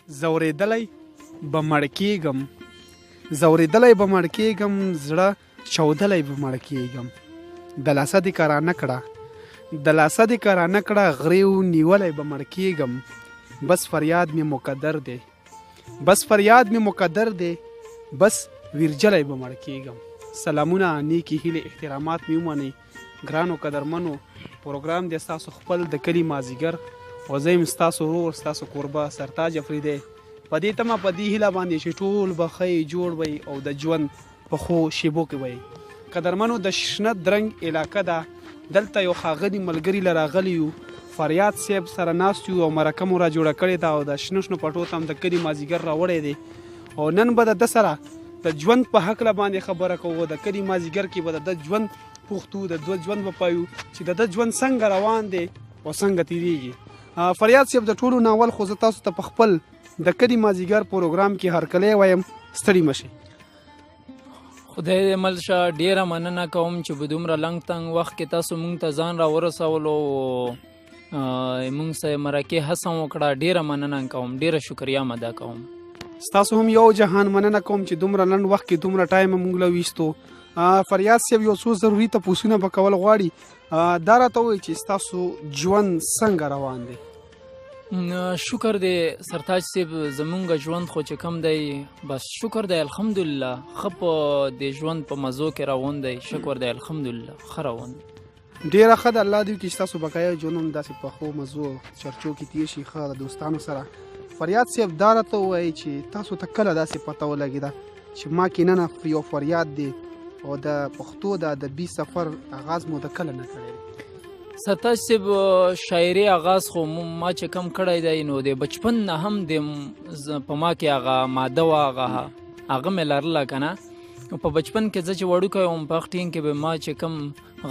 زورېدلی به مړ کېږم، زورېدلی به مړ کېږم، زړه چاودلی به مړ کېږم. د لاسه دې کرانه کړه، د لاسه دې کرانه کړه، غریو نیولی به مړ کېږم. بس فریاد مې مقدر دی، بس فریاد مې مقدر دی، بس ویرجلی به مړ کېږم. سلامونه، نیکې هیلې، احترامات مې ومنئ. ګرانو قدرمنو، پروګرام دی ستاسو خپل د کلي مازدیګر او زه یم ستاسو ورور ستاسو کوربه سرتاج افریدی. په دې تمه په دې هیله باندې چې ټول به ښه جوړ وئ او د ژوند په ښو شیبو کې وئ. قدرمنو، د شنه درنګ علاقه ده، دلته یو ښاغلي ملګري له راغلي یو، فریاد صاحب سره ناست یو او مرکه مو را جوړه کړې ده او د شنه شنو پټو ته هم د کلي مازدیګر راوړی دی او نن به د ده سره د ژوند په هکله باندې خبره کوو. د کلي مازدیګر کې به د ده ژوند پوښتو، د ده ژوند به پایو چې د ده ژوند څنګه روان دی او څنګه تیریږي. فریاد صاحب، د ټولو ناول خو زه تاسو ته په خپل د کلي مازدیګر پروګرام کې هرکلی وایم، ستړي مه شئ. خدای دې مل شه. ډېره مننه کوم چې په دومره لنډ تنګ وخت کې تاسو مونږ ته ځان را ورسولو، مونږ سره مرکې هڅه وکړه. ډېره مننه کوم، ډېره شکریا ادا کوم. ستاسو هم یو جهان مننه کوم چې دومره لنډ وخت کې دومره ټایم مونږ له ویستو. فریاد صاحب یو څو ضروري تپوسونه به کول غواړي. دا راته ووایي چې ستاسو ژوند څنګه روان دی؟ شکر دی سرتاج صاحب، زمونږ ژوند خو چې کم دی بس شکر دی الحمدلله، ښه په د ژوند په مزو کې روان دی. شکر دی الحمدلله، ښه روان دی. ډېره ښه ده، الله دې وکړي چې ستاسو بقایا ژوند هم داسې په ښو مزو چرچو کې تېر شي، ښه د دوستانو سره. فریاد صاحب، دا راته ووایي چې تاسو ته کله داسې پته ولګېده چې ما کې نن یو فریاد دی او د پښتو د ادبي سفر آغاز مو د کله نه کړی دی؟ سرتاج صاحب، شاعري آغاز خو ما چې کم کړی دی نو د بچپن نه هم د په ما کې هغه ماده وه، هغه مې لرله که نه. په بچپن کې زه چې وړوکی وم په هغه ټیم کې به ما چې کم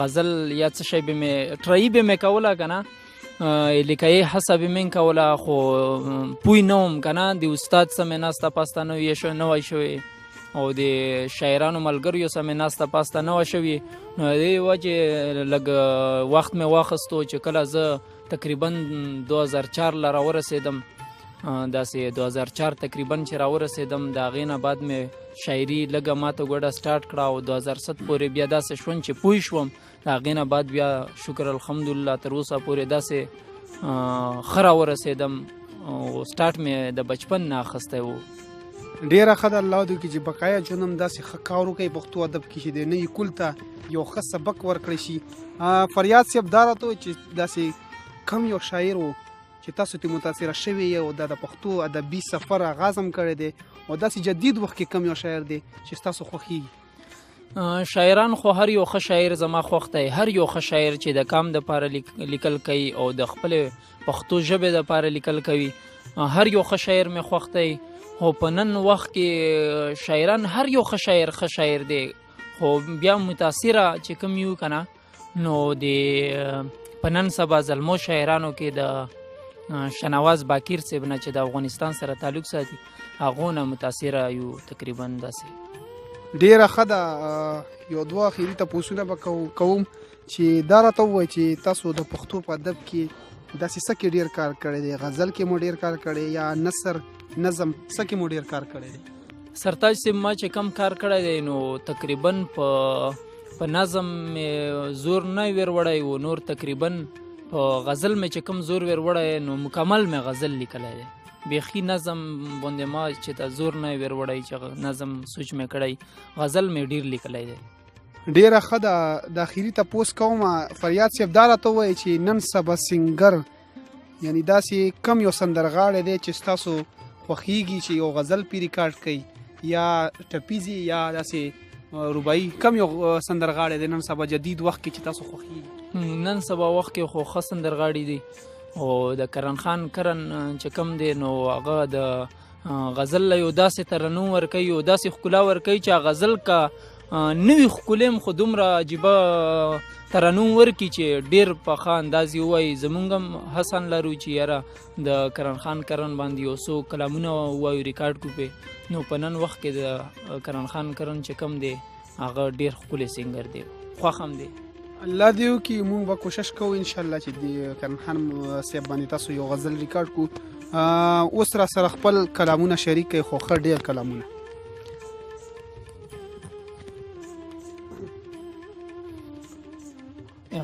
غزل یا څه شی به مې ټرایي به مې کوله که نه، لیکایي هڅه به مې کوله، خو پوی نه وم که نه. د استاد سره مې ناسته پاسته نه وی شوې او د شاعرانو ملګریو سره مې ناسته پاسته نه وه شوې. نو د دې وجې لږ وخت مې واخیستو چې کله زه تقریبا 2004 له راورسېدم، داسې 2004 تقریبا چې راورسېدم، د هغې نه بعد مې شاعري لږه ماته ګوډه سټارټ کړه او 2007 پورې بیا داسې شوم چې پوه شوم. د هغې نه بعد بیا شکر الحمدلله تر اوسه پورې داسې ښه راورسېدم او سټارټ مې د بچپن نه اخیستی و. ډېره ښه ده، الله دې وکړي چې بقایا ژوند هم داسې ښه کار وکړي پښتو ادب کې چې د نوي کل ته یو ښه سبق ورکړی شي. فریاد صاحب، دا راته وایي چې داسې کم یو شاعر و چې تاسو ته متاثره شوي یې او دا د پښتو ادبي سفر آغاز هم کړی دی او داسې جدید وخت کې کم یو شاعر دی چې ستاسو خوښیږي؟ شاعران خو هر یو ښه شاعر زما خوښ دی. هر یو ښه شاعر چې د کام دپاره لیکل کوي او د خپلې پښتو ژبې دپاره لیکل کوي، هر یو ښه شاعر مې خوښ دی. خو په نن وخت کې شاعران هر یو ښه شاعر دی، خو بیا متاثره چې کوم یو که نه، نو د په نن سبا زلمو شاعرانو کې د شنواز باکیر صاحب نه چې د افغانستان سره تعلق ساتي، هغو نه متاثره یو تقریبا داسې. ډېره ښه ده. یو دوه اخري تپوسونه به کوم چې دا راته ووایي چې تاسو د پښتو په ادب کې داسې څه کې ډېر کار کړی دی؟ غزل کې مو ډېر کار کړی یا نثر نظم څه کې مو ډېر کار کړی دی؟ سرتاج صاحب، ما چې کم کار کړی دی نو تقریبا په نظم مې زور نه ویر وړی و، نور تقریبا په غزل مې چې کم زور ویر وړی نو مکمل مې غزل لیکلی دی. بیخي نظم باندې ما چې ته زور نه ویر وړی چې نظم سوچ مې کړی، غزل مې ډېر لیکلی دی. ډېره ښه ده. د اخري تپوس کوم فریاد صاحب، دا راته ووایي چې نن سبا سینګر یعنی داسې کم یو سندرغاړی دی چې ستاسو خوښیږي چې یو غزل پې ریکارډ کوي یا ټپیزي یا داسې رباعي، کم یو سندرغاړی دی نن سبا جدید وخت کې چې تاسو خوښیږي؟ نن سبا وخت کې خو ښه سندرغاړي دي او د کرن خان چې کم دی نو هغه د غزل له یو داسې ترنم ورکوي، یو داسې ښکلا ورکوي چې غزل کا نوی ښکلې هم خو دومره عجیبه ترنم ورکړي چې ډېر په ښه انداز یې ووایي. زمونږ هم حسن لرو چې یاره د کرن خان باندې یو څو کلامونه ووایو ریکارډ کړو پې، نو په نن وخت کې د کرن خان چې کم دی هغه ډېر ښکلی سینګر دی، خوښ هم دی. الله دې وکړي، موږ به کوشش کوو انشاءالله چې د کرن خان صاحب باندې تاسو یو غزل ریکارډ کړو اوس را سره خپل کلامونه شریک کړئ خو ښه ډېر کلامونه.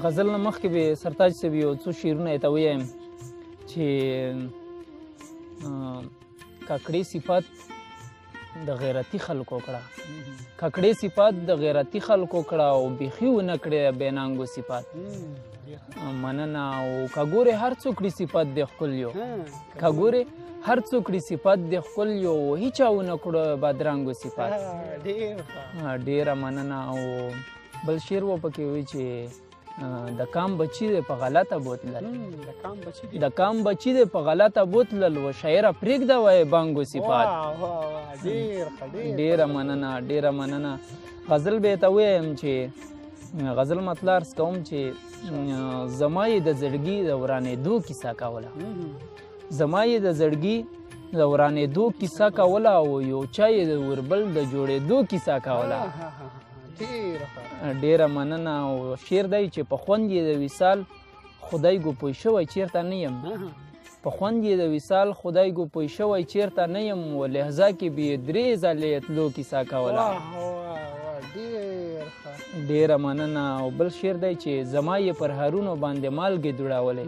غزل نه مخکې به سرتاج صاحب یو څو شعرونه یې ته ووایم چې کاکړي صفات د غیرتي خلکو کړه، کاکړي صفات د غیرتي خلکو کړه او بیخي ونه کړې بېنانګو صفات. مننه. او که ګورې هر څوک کړي صفات د ښکل یو، که ګورې هر څوک کړي صفات د ښکل یو هیچا ونه کړو بادرنګو صفات. ډېره مننه. او بل شعر و پکې وایي چې د کام بچی دی په غلطه بوتلل، د کام بچی دی په غلطه بوتلل و شاعره پرېږده وایي بانګو صفات. ډېره مننه، ډېره مننه. غزل به یې ته ووایم چې غزل مطلع عرض کوم چې زما یې د زړګي د ورانېدو کیسه کوله، زما یې د زړګي د ورانېدو کیسه کوله او یو چا یې د وربل د جوړېدو کیسه کوله. ډېره مننه. او شعر دی چې په خوند یې د وصال خدای ګو پوه شوی چېرته نه یم، په خوند یې د وصال خدای ګو پوه شوی چېرته نه یم و لحظه کې به یې درې ځلې تلو کیسه کوله. ډېره مننه. او بل شعر دی چې زما یې پر هرونو باندې مالګې دوړولې،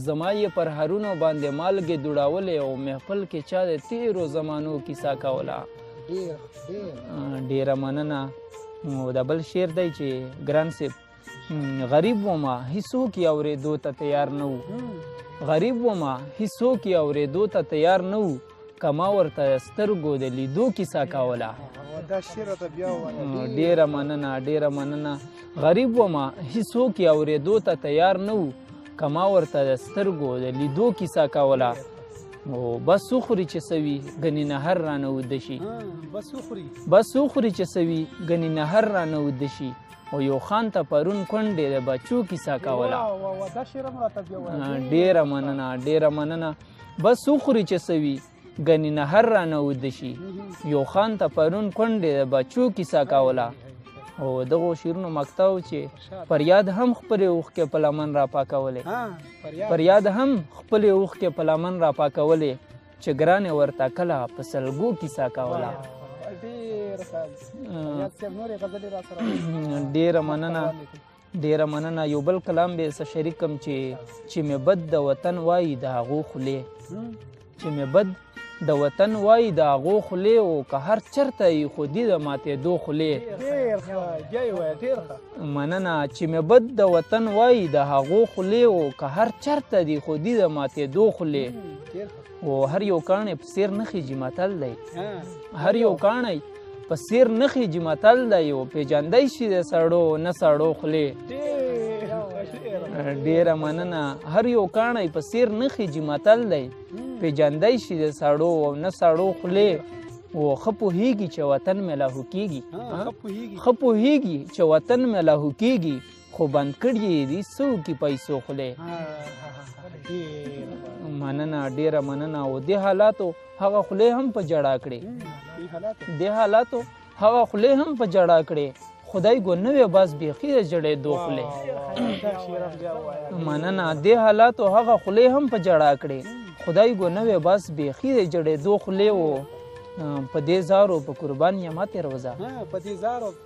زما یې پر هرونو باندې مالګې دوړولې او محفل کې چا د تېرو زمانو کیسه کوله. ډېره مننه. او دا بل شعر دی چې ګران صاحب غریب ومه هیڅوک یې اورېدو ته تیار نه وو، غریب ومه هیڅوک یې اورېدو ته تیار نه وو که ما ورته سترګو د لیدو کیسه کوله. ډېره مننه، ډېره مننه. غریب ومه هیڅوک یې اورېدو ته تیار نه وو که ما ورته د سترګو د لیدو کیسه کوله. او بس وخوري چې سوي ګنې نهر رانه وده شي، بس وخوري چې سوي ګنې نهر رانه وده شي او یو خان ته پرون کونډې د بچو کیسه کوله. ډېره مننه، ډېره مننه. بس وخوري چې سوي ګنې نهر رانه وده شي یو خان ته پرون کونډې د بچو کیسه کوله. او دغو شعرونو مقطع چې فریاد هم خپلې اوښکې په لمن را پاکولې، فریاد هم خپلې اوښکې په لمن را پاکولې چې ګرانې ورته کله په سلګو کیسه کوله. ډېره مننه، ډېره مننه. یو بل کلام به څه شریکم چې مې بد د وطن وایي د هغو خولې، چې مې بد د وطن وای د هغو خولې او که هر چرته یې خودي د ماتېدو خولې. مننه. چې مې بد د وطن وای د هغو خولې او که هر چرته دی خودي د ماتېدو خولې. او هر یو کاڼی په څېر نه خیجي متل دی، هر یو کاڼی په څېر نه خیجي متل دی او پېژندی شي د سړو نه سړو خولې. ډېره مننه. هر یو کاڼی په څېر نه خیجي متل دی پېژندی شي د سړو او نه سړو خولې. او ښه پوهېږي چې وطن مې لاهو کېږي، ښه پوهېږي چې وطن مې لاهو کېږي خو بند کړي یې دي څوکي پیسو خولې. مننه، ډېره مننه. او دې حالاتو هغه خولې هم په جړا کړې، دې حالاتو هغه خولې هم په جړا کړې خدای ګو نوې باز بیخي د جړېدو خولې. مننه. دې حالاتو هغه خولې هم په جړا کړې خدای ګو نوې باز بیخي د جړېدو خولې. و په دې زارو په قربان یې ما تېروځه،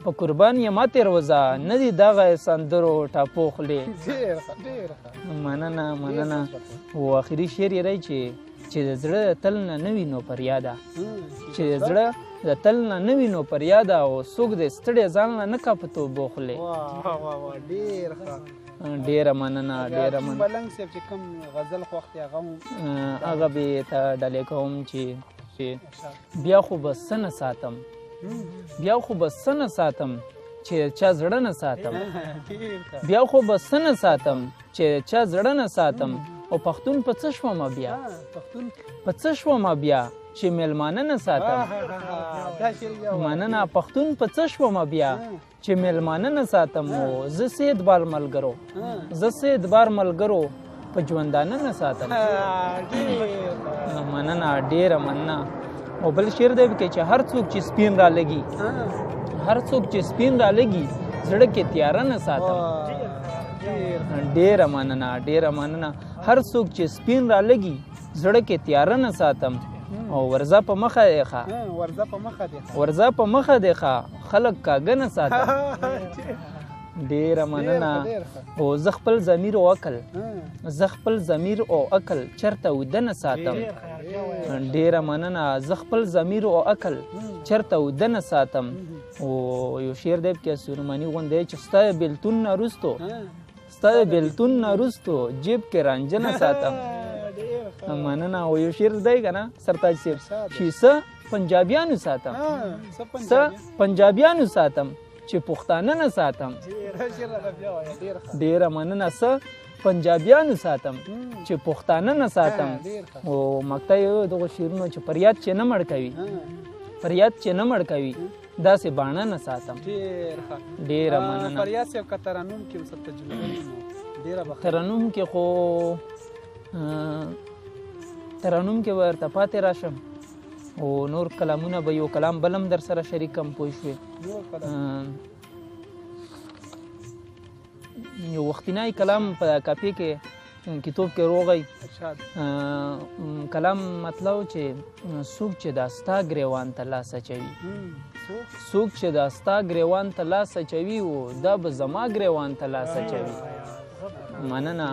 په قربان یې ما تېروځه نه دي دغه سندرو ټاپو خولې. مننه، مننه. او آخري شعر یې دی چې د زړه د تل نه نه وي نو فریاده، چې د زړه د تل نه نه وي نو فریاده او څوک د ستړی ځان نه نه کا په توبو خولې. ډېره مننه، ډېره مننه. بلنګ صاحب چې کوم غزل خوښ دی هغه به ته ډالې کوم چې بیا خو به څه نه ساتم، بیا خو به څه نه ساتم چې چا زړه نه ساتم، بیا خو به څه نه ساتم چې چا زړه نه ساتم. او پښتون په څه شومه بیا، په څه شومه بیا چې میلمانه نه ساتم. مننه. پښتون په څه شومه بیا چې میلمانه نه ساتم. او زه سه اعتبار ملګرو، زه سه اعتبار ملګرو په ژوندانه نه ساتم. مننه، ډېره مننه. او بل شعر دی چې هر څوک چې سپین را لګي، هر څوک چې سپین را لګي زړه کې تیاره نه ساتم. ډېره مننه، ډېره مننه. هر څوک چې سپین را لګي زړه کې تیاره نه ساتم او ورځه په مخه دی ښه ورځه په مخه دی ورځه په مخه دی ښه خلک کاږه نه ساتم ډېره مننه او زه خپل ضمیر او عقل زه خپل ضمیر او عقل چرته وده نه ساتم ډېره مننه زه خپل ضمیر او عقل چرته وده نه ساتم او یو شعر دی کې سورماني غوندې چې ستا بېلتون نه وروستو ستا بېلتون نه وروستو جیب کې رانجه نه ساتم مننه او یو شعر دی که نه سرتاج صاحب چې څه پنجابیانو ساتم څه پنجابیانو ساتم چې پښتانه نه ساتم ډېره مننه څه پنجابیانو ساتم چې پښتانه نه ساتم او مقطع یو دغه شعرونو چې فریاد چې نه مړ کوي فریاد چې نه مړ کوي داسې باڼه نه ساتم ډېره مننه فریاد صاحب که ترنم کې ورسره تجربه ډېره بخیر ترنم کې خو ترنم کې به ورته پاتې راشم او نور کلامونه به یو کلام بلم در سره شریکم پوه شوې یو وختینی کلام په کاپي کې کتاب کې روغی کلام مطلب چې څوک چې دا ستا ګریوان ته لاس اچوي څوک چې دا ستا ګریوان ته لاس اچوي او دا به زما ګریوان ته لاس اچوي مننه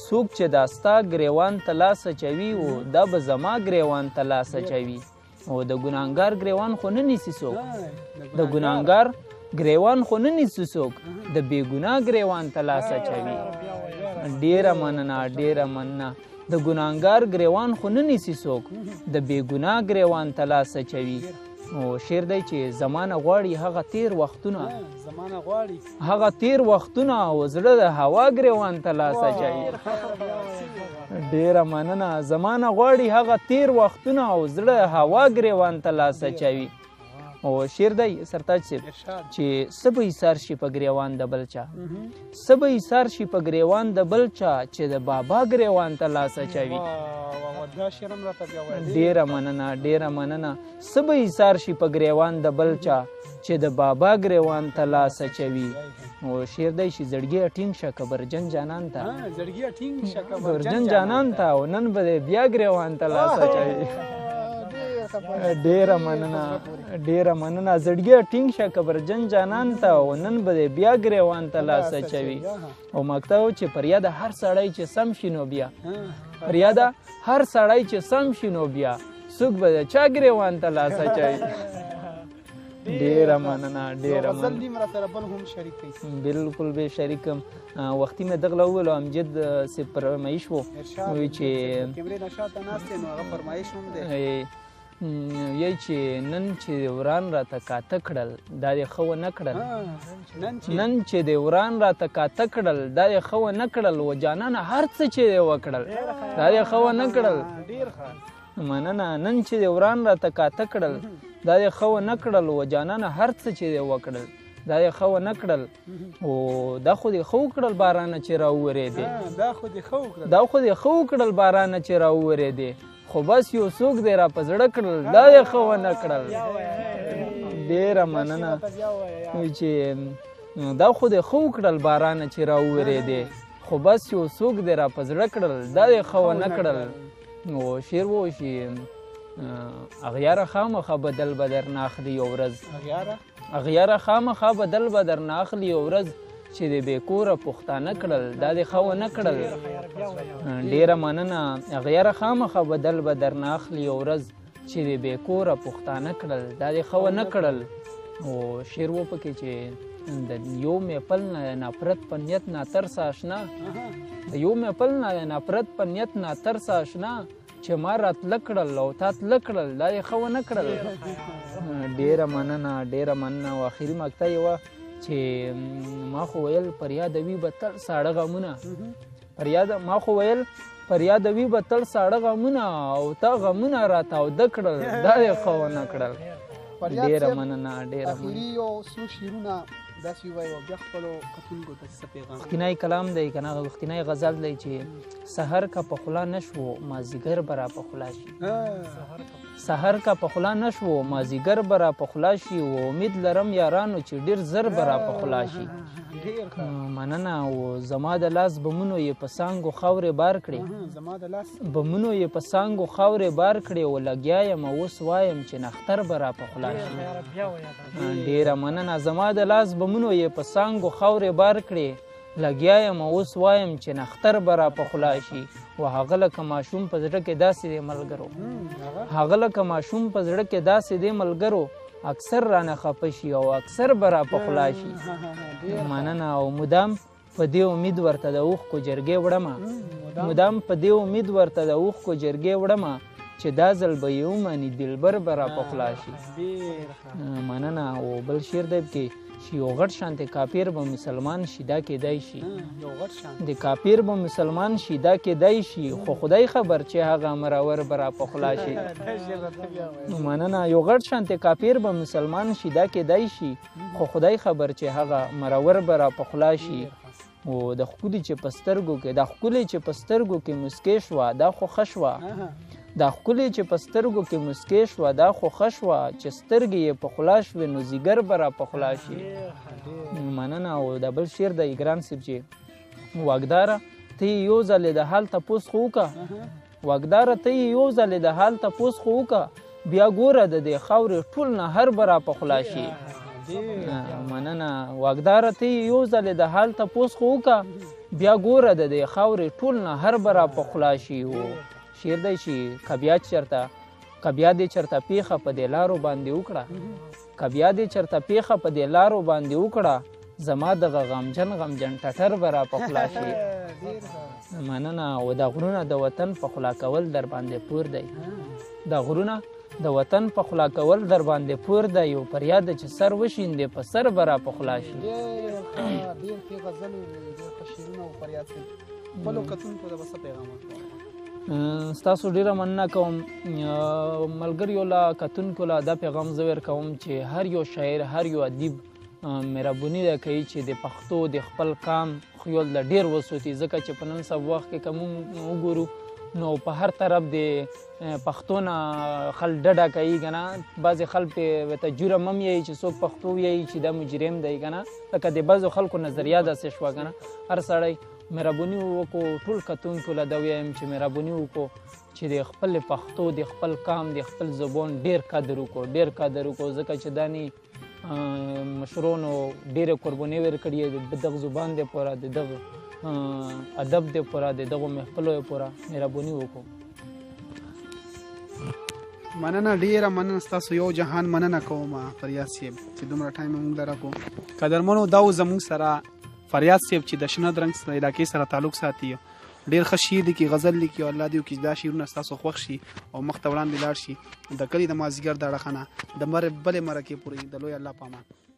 څوک چې دا ستا ګریوان ته لاس اچوي او دا به زما ګریوان ته لاس اچوي او د ګناهګار ګریوان خو نه نیسي څوک د ګناهګار ګریوان خو نه نیسي څوک د بې ګناه ګریوان ته لاس اچوي ډېره مننه ډېره مننه د ګناهګار ګریوان خو نه نیسي څوک د بې ګناه ګریوان ته لاس اچوي او شعر دی چې زمانه غواړي هغه تیر وختونه هغه تیر وختونه او زړه د هوا ګریوان ته لاس اچوي ډېره مننه زمانه غواړي هغه تیر وختونه او زړه هوا ګریوان ته لاس اچوي او شعر دی سرتاج صاحب چې څه به ایثار شي په ګریوان د بل چا څه به ایثار شي په ګریوان د بل چا چې د بابا ګریوان ته لاس اچوي ډېره مننه ډېره مننه څه به ایثار شي په ګریوان د بل چا چې د بابا ګریوان ته لاس اچوي او شعر دی چې زړګي ټینګ شه کبرجن جانان ته کبرجن جانان ته او نن به بیا ګریوان ته لاس اچوي ډېره مننه ډېره مننه زړګي ټینګ شه کبرجن جانان ته او نن به بیا ګریوان ته لاس اچوي او مقطع چې فریاد هر سړی چې سم شي نو بیا فریاد هر سړی چې سم شي نو بیا څوک به د چا ګریوان ته لاس اچوي ډېره مننه ډېره مننه بالکل به شریکم وختي مې دغله وویلو امجد صاحب فرمایش و وایي چې یی چې نن چې وران راته کاته کړل دا دې ښه ونه کړل نن چې دې وران راته کاته کړل دا دې ښه ونه کړل و جانانه هر څه چې دې وکړل دا دې ښه ونه کړل مننه نن چې دې وران راته کاته کړل دا دې ښه ونه کړل و جانانه هر څه چې دې وکړل دا دې ښه ونه کړل او دا خو دې ښه وکړل بارانه چې راوورېدې دا خو دې ښه وکړل بارانه چې راوورېدې خو بس یو څوک دی را په زړه کړل دا یې ښه ونه کړل ډېره مننه چې دا خو دې ښه وکړل بارانه چې راوورېدې خو بس یو څوک دی را په زړه کړل دا یې ښه ونه کړل نو شعر وایي چې اغیاره خامخا بدل به درنه اخلي یو ورځ اغیاره خامخا بدل به درنه اخلي یو ورځ چې د بې کوره پښتانه کړل دا دې ښه ونه کړل ډېره مننه اغیاره خامخا بدل به درنه اخلي یو ورځ چې د بې کوره پښتانه کړل دا دې ښه ونه کړل او شعر و پکې چې د یو محفل نه نفرت په نیت ناترسه اشنا د یو محفل نه نفرت په نیت ناترسه اشنا چې ما راتله کړل او تا تله کړل دا یې ښه ونه کړل ډېره مننه ډېره مننه او اخري مقطع یې وه چې ما خو ویل فریادوي به تل ساړه غمونه ما خو ویل فریادوي به تل ساړه غمونه او تا غمونه راتاوده کړل دا یې ښه ونه کړل ډېره مننه ډېره اخري یو څو شعرونه داسې ووایي او بیا خپلو کتونکو ته څه پیغام وختینی کلام دی که نه وختینی غزل دی چې سحر که په خوله نشو مازدیګر به را په خوله شي سحر که په خوله نشو مازدیګر به را په خوله شي و امید لرم یارانو چې ډېر زر به را په خوله شي مننه او زما د لاس بمونو یې په څانګو خاورې بار کړې بمونو یې په څانګو خاورې بار کړې و لګیا یم اوس وایم چې نختر به را په خوله شي ډېره مننه زما د لاس بمونو یې په څانګو خاورې بار کړې لګیا یم اوس وایم چې نختر به را په خوله شي و هغه لکه ماشوم په زړه کې داسې دی ملګرو هغه لکه ماشوم په زړه کې داسې دی ملګرو اکثر رانه خفه شي او اکثر به را په خوله شي مننه او مدام په دې امید ورته د اوښکو جرګې وړمه مدام په دې امید ورته د اوښکو جرګې وړمه چې دا ځل به یې ومني دلبر به را په خوله شي مننه او بل شعر دی کې چې یو غټ شانتې کافر به مسلمان شي دا کېدای شي د کافر به مسلمان شي دا کېدای شي خو خدای خبر چې هغه مرور به را په خوله شي مننه یو غټ شانتې کافر به مسلمان شي دا کېدای شي خو خدای خبر چې هغه مرور به را په خوله شي او د ښکلي چې په سترګو کې دا ښکلي چې په سترګو کې مسکې شوه دا خو ښه شوه دا ښکلي چې په سترګو کې مسکې شوه دا خو ښه شوه چې سترګې یې په خوله شوې نو ځیګر به را په خوله شي مننه او دا بل شعر دی ګران صاحب چې واګداره ته یې یو ځلې د حال تپوس خو وکړه واګداره ته یې یو ځلې د حال تپوس خو وکړه بیا ګوره د دې خاورې ټول نهر به را په خوله شي مننه واګداره ته یې یو ځلې د حال تپوس خو وکړه بیا ګوره د دې خاورې ټول نهر به را په خوله شي شعر دی چې که بیا دې چرته پیښه په دې لارو باندې وکړه که بیا دې چرته پیښه په دې لارو باندې وکړه زما دغه غمجن ټټر به را په خوله شي مننه او دا غرونه د وطن په خوله کول در باندې پور دی دا غرونه د وطن په خوله کول در باندې پور دی یو فریاد چې سر وشیندې په سر به را په خوله شي ډېر ښې غزلې ډېر ښه شعرونه او فریاد صاحب خپلو کتونکو ته به څه پیغام ورکوئ ستاسو ډیره مننه کوم ملګریو له کتونکو له دا پیغام زه ورکوم چې هر یو شاعر هر یو ادیب مهرباني ده کوي چې د پښتو د خپل کام خیال د ډیر وسوتي ځکه چې په نن سبا وخت کې کوم وګورو نو په هر طرف د پښتو نه خل ډډه کوي که نه بعضې خلک ورته جرم هم یایي چې څوک پښتو ویایي چې دا مجرم دی که نه لکه د بعضو خلکو نظریه داسې شوه که نه هر سړی مهرباني وکړو ټول کتونکو له دا ووایم چې مهرباني وکړو چې د خپل پښتو د خپل کام د خپل زبان ډېر قدر وکړو ځکه چې دا نه مشرونو ډېرې قربانۍ ورکړي د دغه زبان دپاره د دغه ادب دپاره د دغو محفلو دپاره مهرباني وکړو مننه ډیره مننه ستاسو یو جهان مننه کوم فریاد صاحب چې دومره ټایم موږ له راکړو قدرمنو دا زموږ سره فریاد صاحب چې د شنه درنګ علاقې سره تعلق ساتي ډېر ښه شعر لیکي غزل لیکي او الله دې وکړي چې دا شعرونه ستاسو خوښ شي او مخ ته وړاندې لاړ شي د کلي د مازدیګر د اړخه نه د بلې مرکې پورې د لوی الله په امان